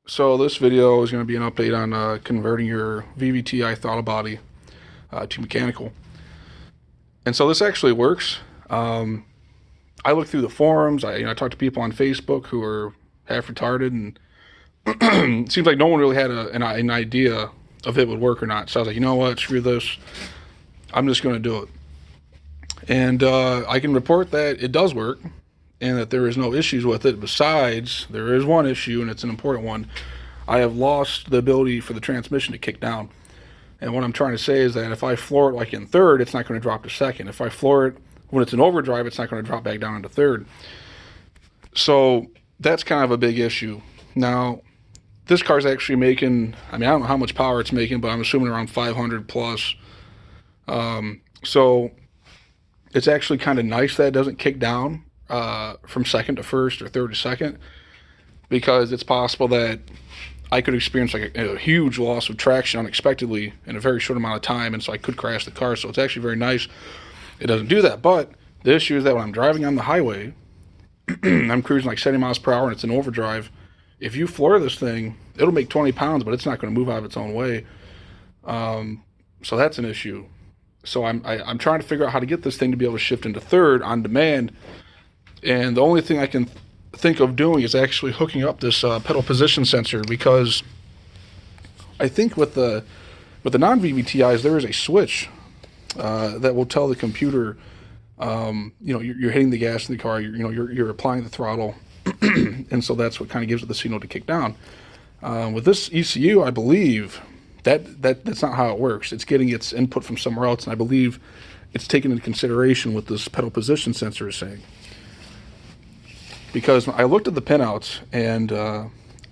So this video is going to be an update on converting your Vvti throttle body to mechanical. And so this actually works. I looked through the forums. I talked to people on Facebook who are half retarded, and it seems like no one really had an idea if it would work or not. So I was like, you know what, screw this. I'm just going to do it. And I can report that it does work and that there is no issues with it. Besides, there is one issue, and it's an important one. I have lost the ability for the transmission to kick down. And what I'm trying to say is that if I floor it like in third, it's not going to drop to second. If I floor it when it's in overdrive, it's not going to drop back down into third. So that's kind of a big issue. Now, this car's actually making, I don't know how much power it's making, but I'm assuming around 500 plus. So it's actually kind of nice that it doesn't kick down from second to first or third to second, because it's possible that I could experience like a huge loss of traction unexpectedly in a very short amount of time, and so I could crash the car. So it's actually very nice it doesn't do that. But the issue is that when I'm driving on the highway, I'm cruising like 70 miles per hour and it's in overdrive. If you floor this thing, it'll make 20 pounds, but it's not going to move out of its own way. So that's an issue. So I'm trying to figure out how to get this thing to be able to shift into third on demand. And the only thing I can think of doing is actually hooking up this pedal position sensor, because I think with the non-VVTIs there is a switch that will tell the computer, you're hitting the gas in the car, you're applying the throttle, and so that's what kind of gives it the signal to kick down. With this ECU, I believe that's not how it works. It's getting its input from somewhere else, and I believe it's taken into consideration what this pedal position sensor is saying. Because I looked at the pinouts, and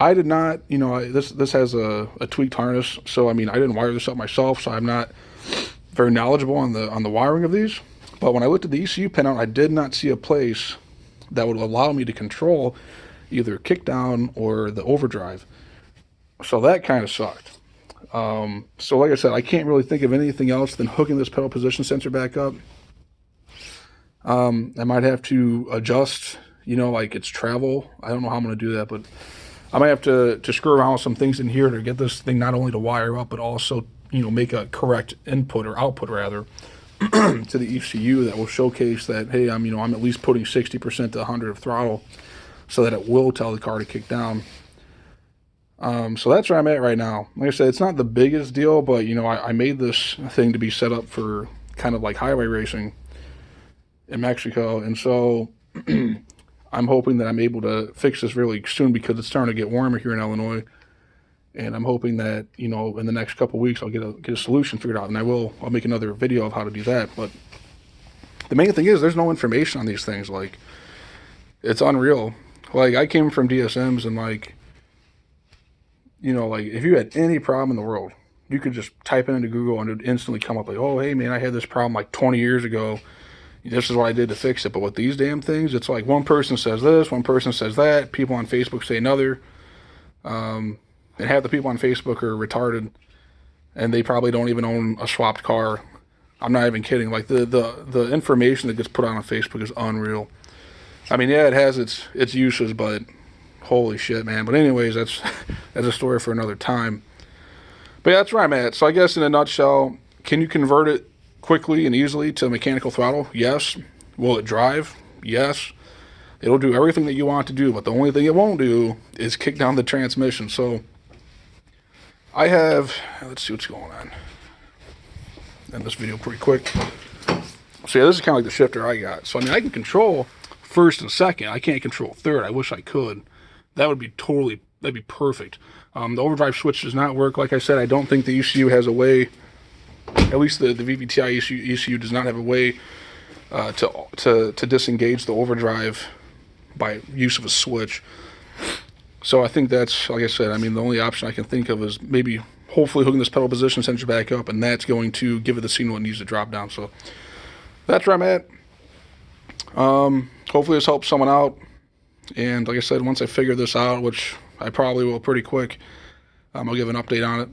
I did not, this has a tweaked harness, so I didn't wire this up myself, so I'm not very knowledgeable on the wiring of these. But when I looked at the ECU pinout, I did not see a place that would allow me to control either kick down or the overdrive. So that kind of sucked. So like I said, I can't really think of anything else than hooking this pedal position sensor back up. I might have to adjust, like its travel. I don't know how I'm going to do that, but I might have to screw around with some things in here to get this thing not only to wire up, but also, make a correct input or output rather to the ECU that will showcase that, hey, I'm at least putting 60% to 100 of throttle, so that it will tell the car to kick down. So that's where I'm at right now. Like I said, it's not the biggest deal, but I made this thing to be set up for kind of like highway racing in Mexico, and so I'm hoping that I'm able to fix this really soon, because it's starting to get warmer here in Illinois, and I'm hoping that in the next couple weeks I'll get a solution figured out, and I'll make another video of how to do that. But the main thing is there's no information on these things. Like, it's unreal. Like, I came from DSMs, and like if you had any problem in the world, you could just type it into Google and it would instantly come up like, oh, hey man, I had this problem like 20 years ago. This is what I did to fix it. But with these damn things, it's like one person says this, one person says that, people on Facebook say another. And half the people on Facebook are retarded, and they probably don't even own a swapped car. I'm not even kidding. Like, the information that gets put on Facebook is unreal. Yeah, it has its uses, but holy shit, man. But anyways, that's a story for another time. But yeah, that's where I'm at. So I guess in a nutshell, can you convert it quickly and easily to mechanical throttle? Yes. Will it drive? Yes. It'll do everything that you want to do, but the only thing it won't do is kick down the transmission. So I have, let's see what's going on. End this video pretty quick. So yeah, this is kind of like the shifter I got. So I can control first and second. I can't control third. I wish I could. That would be that'd be perfect. The overdrive switch does not work. Like I said, I don't think the ECU has a way, at least the Vvti ECU does not have a way to disengage the overdrive by use of a switch. So I think that's, like I said, the only option I can think of is maybe hopefully hooking this pedal position sensor back up, and that's going to give it the signal it needs to drop down. So that's where I'm at. Hopefully this helps someone out. And like I said, once I figure this out, which I probably will pretty quick, I'll give an update on it.